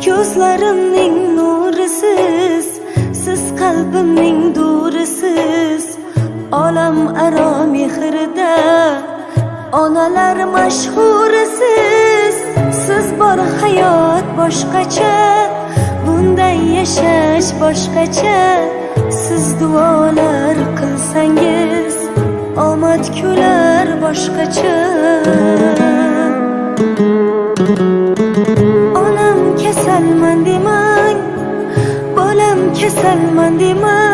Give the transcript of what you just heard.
Gözlerimning nurisiz, siz qalbimning durisiz. Olam aro mehrida onalar mashhurisiz. Siz bor hayot boshqacha, bunday yashash boshqacha. Siz duolar qilsangiz omad kular boshqacha. Onam kasalman demang, bolam kasalman demang.